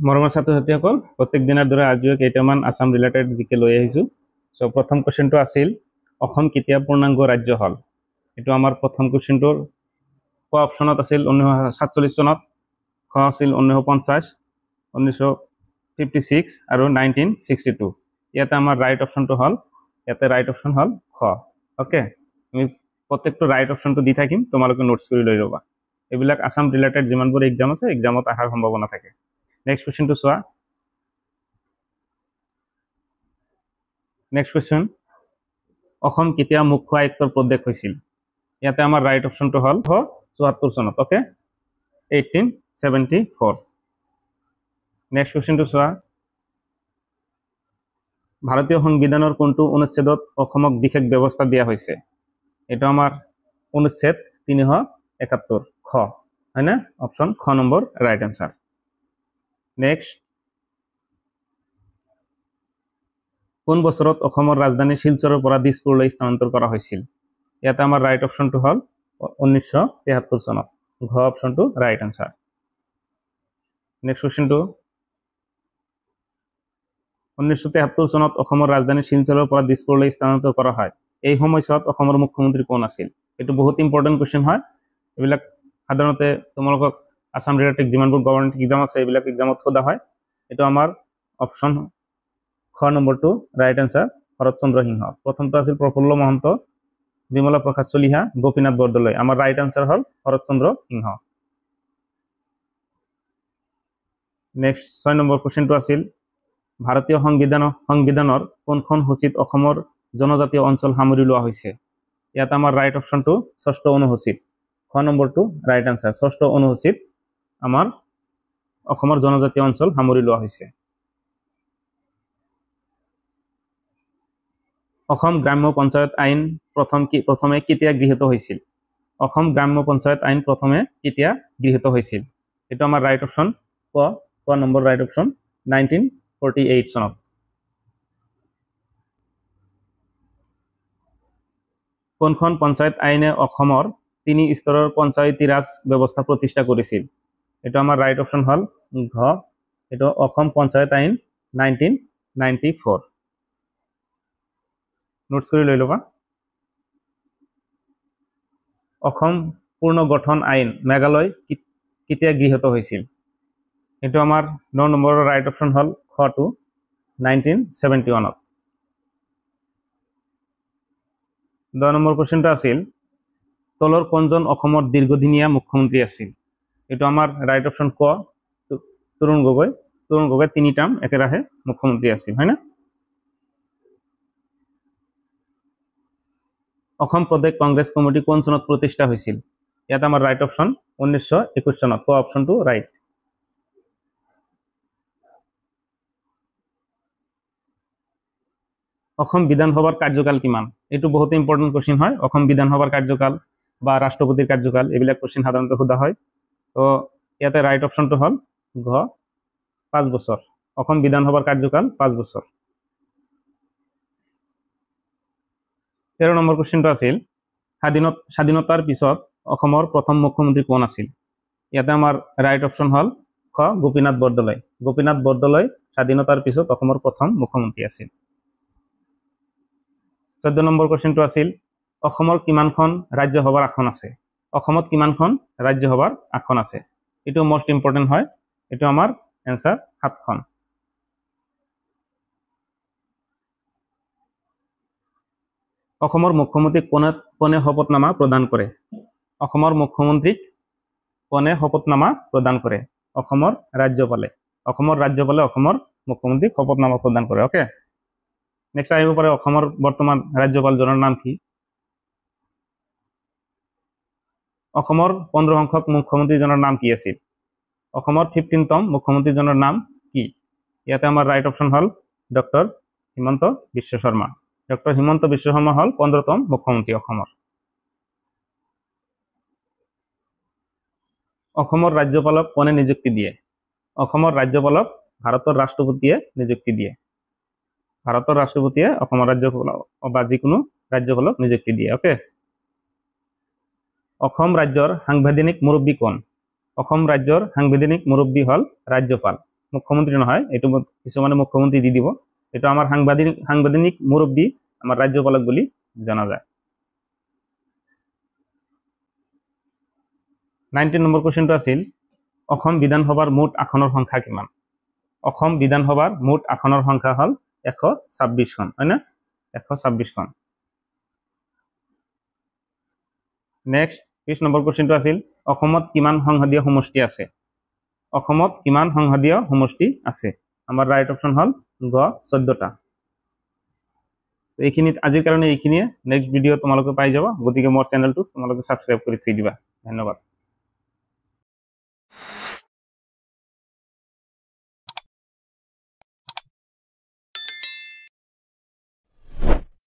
মৰমৰ ছাত্ৰ-ছাত্ৰীসকল প্ৰত্যেক দিনৰ দৰে আজিও কেইটামান আসাম ৰিলেটেড জিকে লৈ আহিছোঁ। সো প্ৰথম কোৱেশ্চনটো আছিল অসম কেতিয়া পূৰ্ণাংগ ৰাজ্য হ'ল। এইটো আমাৰ প্ৰথম কোৱেশ্চনটোৰ ক অপশ্যনত আছিল 1947 চনত, খ আছিল 1950, 1956 আৰু 1962। ইয়াতে আমাৰ ৰাইট অপশ্যনটো হ'ল, ইয়াতে ৰাইট অপশ্যন হ'ল খ। অ'কে, আমি প্ৰত্যেকটো ৰাইট অপশ্যনটো দি থাকিম, তোমালোকে নোটছ কৰি লৈ ল'বা। এইবিলাক আসাম ৰিলেটেড যিমানবোৰ এক্সাম আছে এক্সামত অহাৰ সম্ভাৱনা থাকে। নেক্সট কুৱেশ্যনটো চোৱা। নেক্সট কুৱেশ্যন, অসম কেতিয়া মুখ্য আয়ুক্তৰ প্ৰদেশ হৈছিল। ইয়াতে আমাৰ ৰাইট অপশ্যনটো হ'ল 1974 চনত। অ'কে, 1874। নেক্সট কুৱেশ্যনটো চোৱা। ভাৰতীয় সংবিধানৰ কোনটো অনুচ্ছেদত অসমক বিশেষ ব্যৱস্থা দিয়া হৈছে। এইটো আমাৰ অনুচ্ছেদ 371 খ, হয়নে? অপশ্যন খ নম্বৰ ৰাইট এনচাৰ। নেক্সট, কোন বছৰত অসমৰ ৰাজধানী শিলচৰৰ পৰা দিছপুৰলৈ স্থানান্তৰ কৰা হৈছিল। ইয়াতে আমাৰ ৰাইট অপশ্যনটো হ'ল 1973 চনত। ঘ অপশ্যনটো ৰাইট এনচাৰ। নেক্সট কুৱেশ্যনটো, 1973 চনত অসমৰ ৰাজধানী শিলচৰৰ পৰা দিছপুৰলৈ স্থানান্তৰ কৰা হয়। এই সময়ছোৱাত অসমৰ মুখ্যমন্ত্ৰী কোন আছিল। এইটো বহুত ইম্পৰ্টেণ্ট কুৱেশ্যন হয়। এইবিলাক সাধাৰণতে তোমালোকক আসাম ৰিলেটেড যিমানবোৰ গভৰ্ণমেণ্ট এক্সাম আছে এইবিলাক এক্সামত সোধা হয়। এইটো আমাৰ অপশ্যন খ নম্বৰটো ৰাইট এনচাৰ, শৰৎচন্দ্ৰ সিংহ। প্ৰথমটো আছিল প্ৰফুল্ল মহন্ত, বিমলা প্ৰসাদ চলিহা, গোপীনাথ বৰদলৈ। আমাৰ ৰাইট এনচাৰ হ'ল শৰৎচন্দ্ৰ সিংহ। নেক্সট 6 নম্বৰ কুৱেশ্যনটো আছিল, ভাৰতীয় সংবিধানৰ কোনখন সূচীত অসমৰ জনজাতীয় অঞ্চল সামৰি লোৱা হৈছে। ইয়াত আমাৰ ৰাইট অপশ্যনটো 6ষ্ঠ অনুসূচীত। খ নম্বৰটো ৰাইট এনচাৰ, 6ষ্ঠ অনুসূচীত আমাৰ অসমৰ জনজাতীয় অঞ্চল সামৰি লোৱা হৈছে। অসম গ্ৰাম্য পঞ্চায়ত আইন প্ৰথমে কেতিয়া গৃহীত হৈছিল। অসম গ্ৰাম্য পঞ্চায়ত আইন প্ৰথমে কেতিয়া গৃহীত হৈছিল। এইটো আমাৰ ৰাইট অপশ্যন ক নম্বৰ ৰাইট অপশ্যন, 1948 চনত। কোনখন পঞ্চায়ত আইনে অসমৰ 3 স্তৰৰ পঞ্চায়তী ৰাজ ব্যৱস্থা প্ৰতিষ্ঠা কৰিছিল। এইটো আমাৰ ৰাইট অপশ্যন হ'ল ঘ, এইটো অসম পঞ্চায়ত আইন 1994। নোটছ কৰি লৈ ল'বা। অসম পূৰ্ণ গঠন আইন মেঘালয় কেতিয়া গৃহীত হৈছিল। এইটো আমাৰ 9 নম্বৰৰ ৰাইট অপশ্যন হ'ল খটো, 1971ত। 10 নম্বৰ কুৱেশ্যনটো আছিল, তলৰ কোনজন অসমৰ দীৰ্ঘদিনীয়া মুখ্যমন্ত্ৰী আছিল। এইটো আমাৰ ৰাইট অপশ্যন ক, তৰুণ গগৈ। তৰুণ গগৈ 3 টাৰ্ম একেৰাহে মুখ্যমন্ত্ৰী আছিল, হয় না? অসম প্ৰদেশ কংগ্ৰেছ কমিটি কোন চনত প্ৰতিষ্ঠা হৈছিল। ইয়াত আমাৰ ৰাইট অপশ্যন 1921 চনত। ক অপশ্যনটো ৰাইট। অসম বিধানসভাৰ কাৰ্যকাল কিমান। এইটো বহুত ইম্পৰ্টেণ্ট কুৱেশ্যন হয়। অসম বিধানসভাৰ কাৰ্যকাল বা ৰাষ্ট্ৰপতিৰ কাৰ্যকাল এইবিলাক কুৱেশ্যন সাধাৰণতে সোধা হয়। তো ইয়াতে ৰাইট অপশ্যনটো হ'ল ঘ, 5 বছৰ। অসম বিধানসভাৰ কাৰ্যকাল 5 বছৰ। 13 নম্বৰ কুৱেশ্যনটো আছিল, স্বাধীনতাৰ পিছত অসমৰ প্ৰথম মুখ্যমন্ত্ৰী কোন আছিল। ইয়াতে আমাৰ ৰাইট অপশ্যন হ'ল খ, গোপীনাথ বৰদলৈ। গোপীনাথ বৰদলৈ স্বাধীনতাৰ পিছত অসমৰ প্ৰথম মুখ্যমন্ত্ৰী আছিল। 14 নম্বৰ কুৱেশ্যনটো আছিল, অসমৰ কিমানখন ৰাজ্যসভাৰ আসন আছে। অসমত কিমানখন ৰাজ্যসভাৰ আসন আছে। এইটো মষ্ট ইম্পৰ্টেণ্ট হয়। এইটো আমাৰ এনচাৰ 7খন। অসমৰ মুখ্যমন্ত্ৰীক কোনে শপতনামা প্ৰদান কৰে। অসমৰ মুখ্যমন্ত্ৰীক কোনে শপতনামা প্ৰদান কৰে। অসমৰ ৰাজ্যপালে। অসমৰ ৰাজ্যপালে অসমৰ মুখ্যমন্ত্ৰীক শপতনামা প্ৰদান কৰে। অ'কে, নেক্সট আহিব পাৰে, অসমৰ বৰ্তমান ৰাজ্যপালজনৰ নাম কি। অসমৰ 15 সংখ্যক মুখ্যমন্ত্ৰীজনৰ নাম কি আছিল। অসমৰ 15তম মুখ্যমন্ত্ৰীজনৰ নাম কি। ইয়াতে আমাৰ ৰাইট অপশ্যন হ'ল ডক্টৰ হিমন্ত বিশ্ব শৰ্মা। ডক্টৰ হিমন্ত বিশ্ব শৰ্মা হ'ল 15তম মুখ্যমন্ত্ৰী অসমৰ। অসমৰ ৰাজ্যপালক কোনে নিযুক্তি দিয়ে। অসমৰ ৰাজ্যপালক ভাৰতৰ ৰাষ্ট্ৰপতিয়ে নিযুক্তি দিয়ে। ভাৰতৰ ৰাষ্ট্ৰপতিয়ে অসমৰ ৰাজ্যপালক বা যিকোনো ৰাজ্যপালক নিযুক্তি দিয়ে। অ'কে, অসম ৰাজ্যৰ সাংবিধানিক মুৰব্বী কোন। অসম ৰাজ্যৰ সাংবিধানিক মুৰব্বী হ'ল ৰাজ্যপাল। মুখ্যমন্ত্ৰী নহয়, এইটো কিছুমানে মুখ্যমন্ত্ৰী দি দিব। এইটো আমাৰ সাংবিধানিক মুৰব্বী, আমাৰ ৰাজ্যপালক বুলি জনা যায়। 19 নম্বৰ কুৱেশ্যনটো আছিল অসম বিধানসভাৰ মুঠ আসনৰ সংখ্যা কিমান? অসম বিধানসভাৰ মুঠ আসনৰ সংখ্যা হ'ল 126খন, হয় না? 126খন। নেক্সট 20 নম্বৰ কুৱেশ্যনটো আছিল অসমত কিমান সংসদীয় সমষ্টি আছে? অসমত কিমান সংসদীয় সমষ্টি আছে? আমাৰ ৰাইট অপশ্যন হ'ল গ 14টা। এইখিনিত আজিৰ কাৰণে এইখিনিয়ে। নেক্সট ভিডিঅ' তোমালোকে পাই যাবা, গতিকে মোৰ চেনেলটো তোমালোকে ছাবস্ক্ৰাইব কৰি থৈ দিবা। ধন্যবাদ।